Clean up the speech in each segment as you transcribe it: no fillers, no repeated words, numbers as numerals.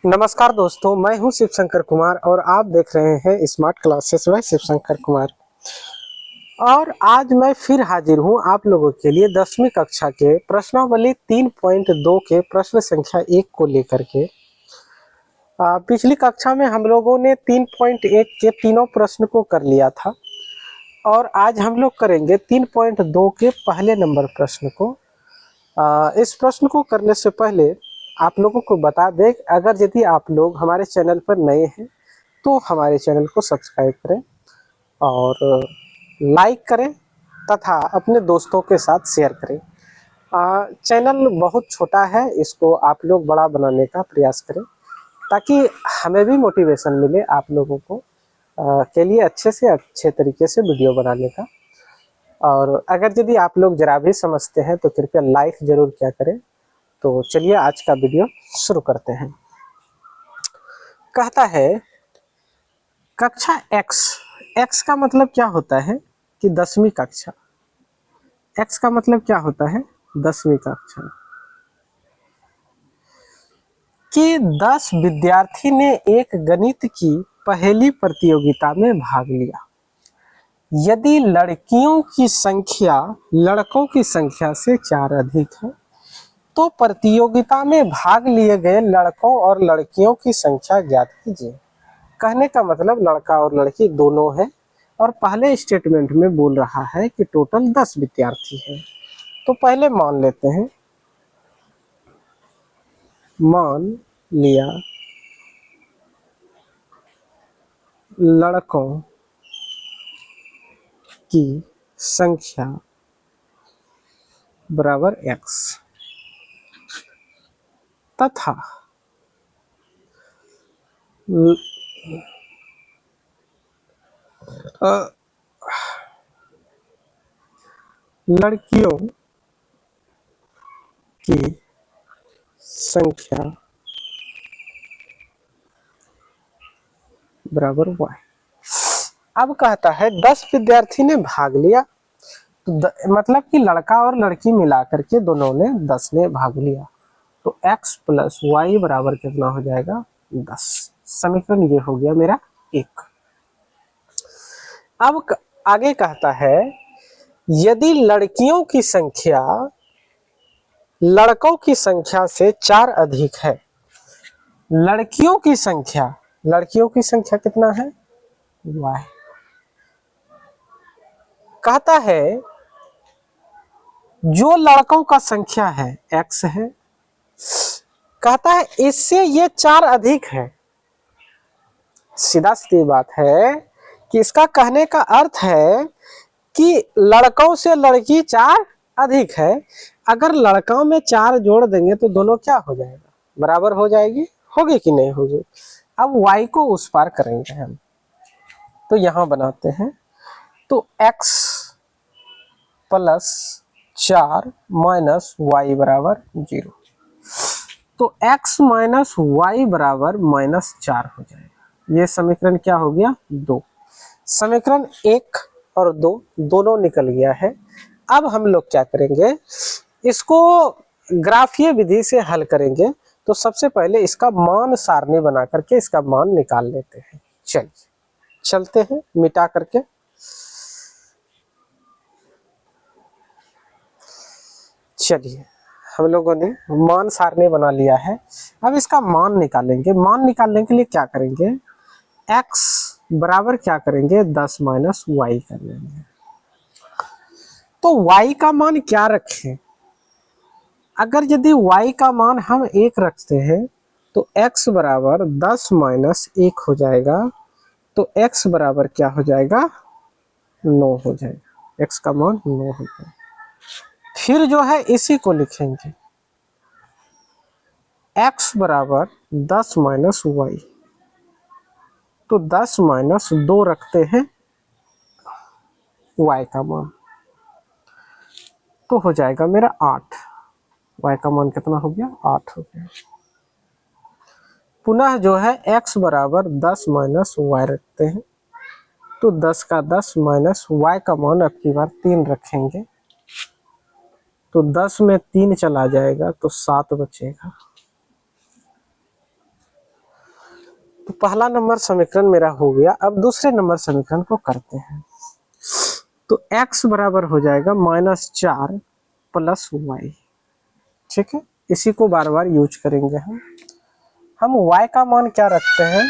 नमस्कार दोस्तों, मैं हूं शिव शंकर कुमार और आप देख रहे हैं smart classes by Shiv Shankar Kumar. और आज मैं फिर हाजिर हूं आप लोगों के लिए 10वीं कक्षा के प्रश्नावली 3.2 के प्रश्न संख्या 1 को लेकर के। पिछली कक्षा में हम लोगों ने 3.1 के तीनों प्रश्न को कर लिया था और आज हम लोग करेंगे 3.2 के पहले नंबर प्रश्न को। इस प्रश्न को करने से पहले आप लोगों को बता दें, अगर यदि आप लोग हमारे चैनल पर नए हैं तो हमारे चैनल को सब्सक्राइब करें और लाइक करें तथा अपने दोस्तों के साथ शेयर करें। चैनल बहुत छोटा है, इसको आप लोग बड़ा बनाने का प्रयास करें ताकि हमें भी मोटिवेशन मिले आप लोगों को के लिए अच्छे से अच्छे तरीके से वीडियो बनाने का। और अगर यदि आप लोग जरा भी समझते हैं तो कृपया लाइक जरूर किया करें। तो चलिए आज का वीडियो शुरू करते हैं। कहता है कक्षा एक्स का मतलब क्या होता है कि 10वीं कक्षा। एक्स का मतलब क्या होता है 10वीं कक्षा कि 10 विद्यार्थी ने एक गणित की पहेली प्रतियोगिता में भाग लिया। यदि लड़कियों की संख्या लड़कों की संख्या से 4 अधिक है तो प्रतियोगिता में भाग लिए गए लड़कों और लड़कियों की संख्या ज्ञात कीजिए। कहने का मतलब लड़का और लड़की दोनों है और पहले स्टेटमेंट में बोल रहा है कि टोटल 10 विद्यार्थी है। तो पहले मान लेते हैं, मान लिया लड़कों की संख्या बराबर x तथा लड़कियों की संख्या बराबर y। अब कहता है 10 विद्यार्थी ने भाग लिया, तो मतलब कि लड़का और लड़की मिलाकर के दोनों ने 10 ने भाग लिया, तो x प्लस वाई बराबर कितना हो जाएगा 10। समीकरण ये हो गया मेरा 1। अब आगे कहता है यदि लड़कियों की संख्या लड़कों की संख्या से 4 अधिक है। लड़कियों की संख्या कितना है y। कहता है जो लड़कों का संख्या है x है, कहता है इससे ये 4 अधिक है। सीधा सीधी बात है कि इसका कहने का अर्थ है कि लड़कों से लड़की 4 अधिक है। अगर लड़कों में 4 जोड़ देंगे तो दोनों क्या हो जाएगा, बराबर हो जाएगी, होगी कि नहीं होगी। अब y को उस पार करेंगे हम, तो यहां बनाते हैं, तो x प्लस 4 माइनस वाई बराबर 0, तो x माइनस वाई बराबर -4 हो जाएगा। ये समीकरण क्या हो गया 2। समीकरण 1 और 2 दोनों निकल गया है। अब हम लोग क्या करेंगे, इसको ग्राफीय विधि से हल करेंगे। तो सबसे पहले इसका मान सारणी बना करके इसका मान निकाल लेते हैं। चलिए चलते हैं मिटा करके। चलिए हम लोगों ने मान सारणी बना लिया है। अब इसका मान निकालेंगे। मान निकालने के लिए क्या करेंगे, x बराबर क्या करेंगे 10 माइनस वाई कर लेंगे। तो y का मान क्या रखें, अगर यदि y का मान हम 1 रखते हैं तो x बराबर 10 माइनस 1 हो जाएगा, तो x बराबर क्या हो जाएगा 9 हो जाएगा। x का मान 9 हो जाएगा। फिर जो है इसी को लिखेंगे, x बराबर 10 माइनस वाई, तो 10 माइनस 2 रखते हैं y का मान, तो हो जाएगा मेरा 8। y का मान कितना हो गया 8 हो गया। पुनः जो है x बराबर 10 माइनस वाई रखते हैं, तो 10 का 10 माइनस y का मान अब की बार 3 रखेंगे, तो 10 में 3 चला जाएगा तो 7 बचेगा। तो पहला नंबर समीकरण मेरा हो गया। अब दूसरे नंबर समीकरण को करते हैं। तो x बराबर हो जाएगा -4 प्लस वाई। ठीक है, इसी को बार बार यूज करेंगे हम y का मान क्या रखते हैं,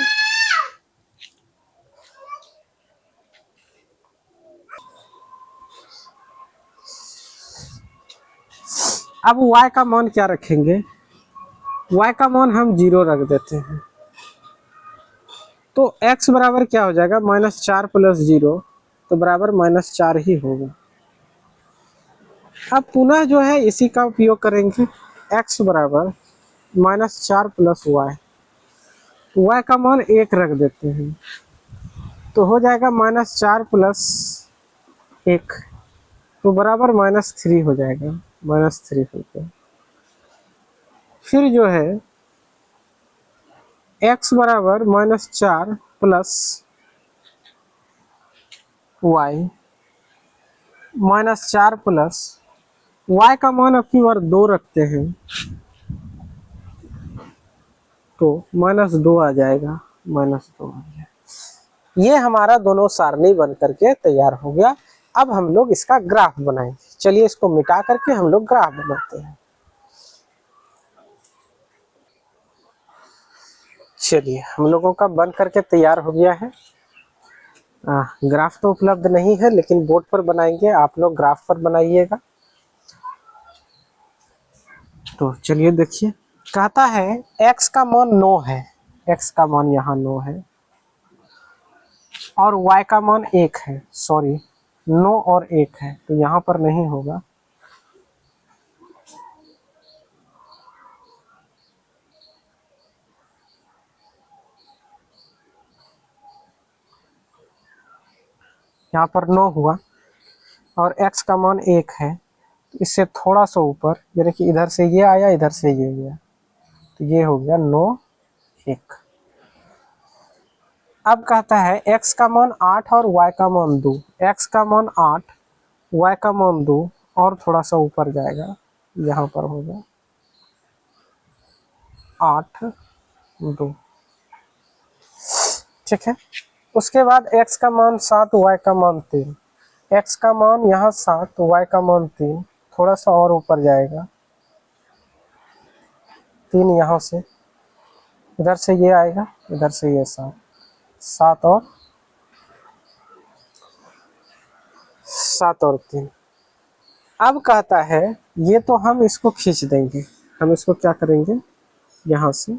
अब y का मान क्या रखेंगे, y का मान हम 0 रख देते हैं। तो x बराबर क्या हो जाएगा, -4 प्लस 0, तो बराबर -4 ही होगा। अब पुनः जो है इसी का उपयोग करेंगे, x बराबर -4 प्लस y का मान 1 रख देते हैं, तो हो जाएगा -4 प्लस 1, तो बराबर -3 हो जाएगा, -3 हो गया। फिर जो है x बराबर -4 प्लस वाई, -4 प्लस y का मान अपनी बार 2 रखते हैं, तो -2 आ जाएगा, -2 आ जाएगा। ये हमारा दोनों सारणी बन करके तैयार हो गया। अब हम लोग इसका ग्राफ बनाएंगे। चलिए इसको मिटा करके हम लोग ग्राफ बनाते हैं। चलिए हम लोगों का बन करके तैयार हो गया है। ग्राफ तो उपलब्ध नहीं है, लेकिन बोर्ड पर बनाएंगे, आप लोग ग्राफ पर बनाइएगा। तो चलिए देखिए, कहता है x का मान 9 है, x का मान यहाँ 9 है, और y का मान 1 है, सॉरी 9 और 1 है, तो यहाँ पर नहीं होगा। यहाँ पर 9 हुआ और x का मान 1 है, तो इससे थोड़ा सा ऊपर, यानी कि इधर से ये आया, इधर से ये गया, तो ये हो गया 9 1। अब कहता है x का मान 8 और y का मान 2, x का मान 8, y का मान 2, और थोड़ा सा ऊपर जाएगा, यहाँ पर होगा 8 2। ठीक है, उसके बाद x का मान 7, y का मान 3, x का मान यहाँ 7, y का मान 3, थोड़ा सा और ऊपर जाएगा 3, यहाँ से इधर से ये आएगा, इधर से ये 7, 7 और 3। अब कहता है ये तो हम इसको खींच देंगे, हम इसको क्या करेंगे, यहाँ से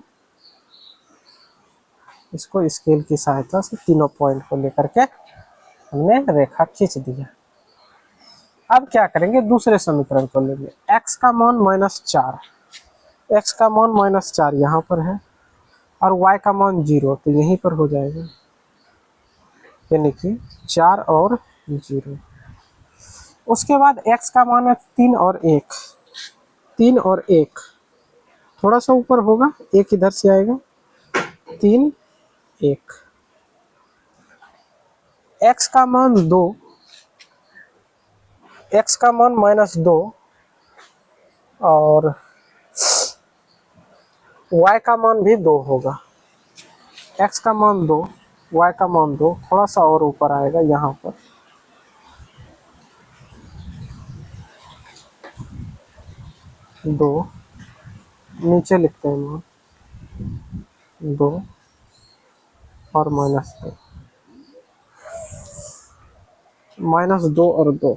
इसको स्केल की सहायता से तीनों पॉइंट को लेकर के हमने रेखा खींच दिया। अब क्या करेंगे, दूसरे समीकरण को लेंगे, x का मान -4, x का मान -4 यहाँ पर है, और y का मान 0, तो यहीं पर हो जाएगा, यानी कि 4 और 0। उसके बाद x का मान है 3 और 1, 3 और 1, थोड़ा सा ऊपर होगा, 1 इधर से आएगा, 3 1। x का मान 2, x का मान -2, और y का मान भी 2 होगा। x का मान 2, y का मान 2, थोड़ा सा और ऊपर आएगा, यहाँ पर 2, नीचे लिखते हैं मान 2 और -2, -2 और 2,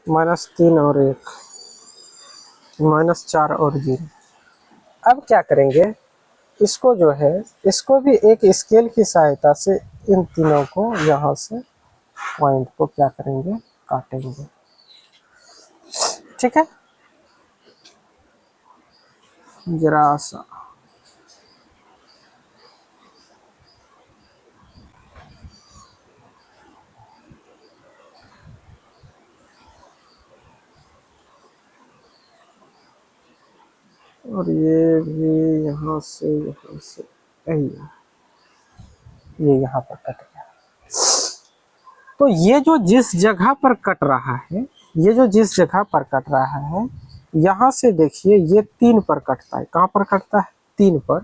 -3 और 1, -4 और 0। अब क्या करेंगे, इसको जो है, इसको भी एक स्केल की सहायता से इन तीनों को यहाँ से पॉइंट को क्या करेंगे, काटेंगे। ठीक है, जरा सा और ये भी यहाँ से ये यहाँ पर कट गया। तो ये जो जिस जगह पर कट रहा है, ये जो जिस जगह पर कट रहा है, यहाँ से देखिए ये 3 पर कटता है, कहाँ पर कटता है, 3 पर,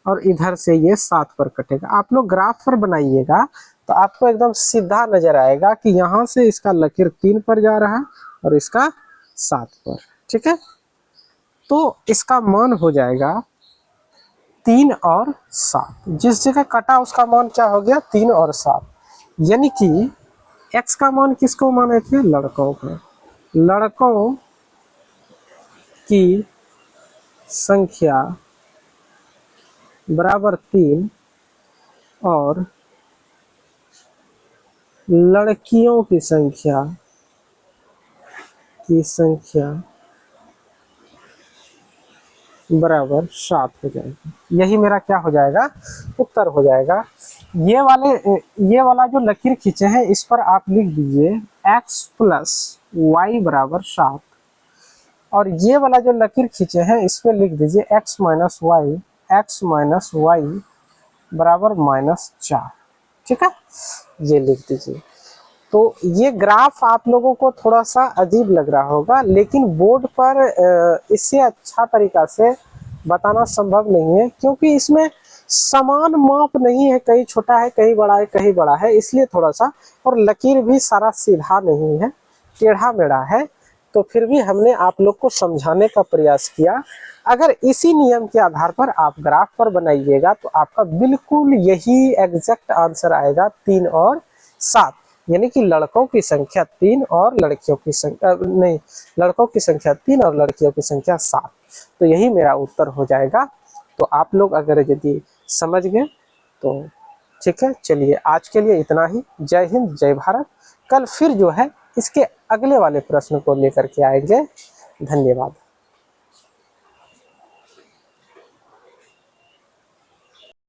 और इधर से ये 7 पर कटेगा। आप लोग ग्राफ पर बनाइएगा तो आपको एकदम सीधा नजर आएगा कि यहाँ से इसका लकीर 3 पर जा रहा है और इसका 7 पर। ठीक है, तो इसका मान हो जाएगा 3 और 7। जिस जगह कटा उसका मान क्या हो गया, 3 और 7। यानी कि x का मान किसको माने थे, लड़कों को। लड़कों की संख्या बराबर 3 और लड़कियों की संख्या बराबर 7 हो जाएगा। यही मेरा क्या हो जाएगा, उत्तर हो जाएगा। ये वाला जो लकीर खींचे हैं इस पर आप लिख दीजिए x प्लस वाई बराबर 7, और ये वाला जो लकीर खींचे हैं इस पर लिख दीजिए x माइनस वाई बराबर -4। ठीक है, ये लिख दीजिए। तो ये ग्राफ आप लोगों को थोड़ा सा अजीब लग रहा होगा, लेकिन बोर्ड पर इससे अच्छा तरीका से बताना संभव नहीं है, क्योंकि इसमें समान माप नहीं है, कहीं छोटा है कहीं बड़ा है कहीं बड़ा है, इसलिए थोड़ा सा, और लकीर भी सारा सीधा नहीं है, टेढ़ा मेढ़ा है। तो फिर भी हमने आप लोग को समझाने का प्रयास किया। अगर इसी नियम के आधार पर आप ग्राफ पर बनाइएगा तो आपका बिल्कुल यही एग्जैक्ट आंसर आएगा, 3 और 7। यानी कि लड़कों की संख्या 3 और लड़कियों की संख्या नहीं, लड़कों की संख्या 3 और लड़कियों की संख्या 7। तो यही मेरा उत्तर हो जाएगा। तो आप लोग अगर यदि समझ गए तो ठीक है। चलिए आज के लिए इतना ही। जय हिंद, जय भारत। कल फिर जो है इसके अगले वाले प्रश्न को लेकर के आएंगे। धन्यवाद।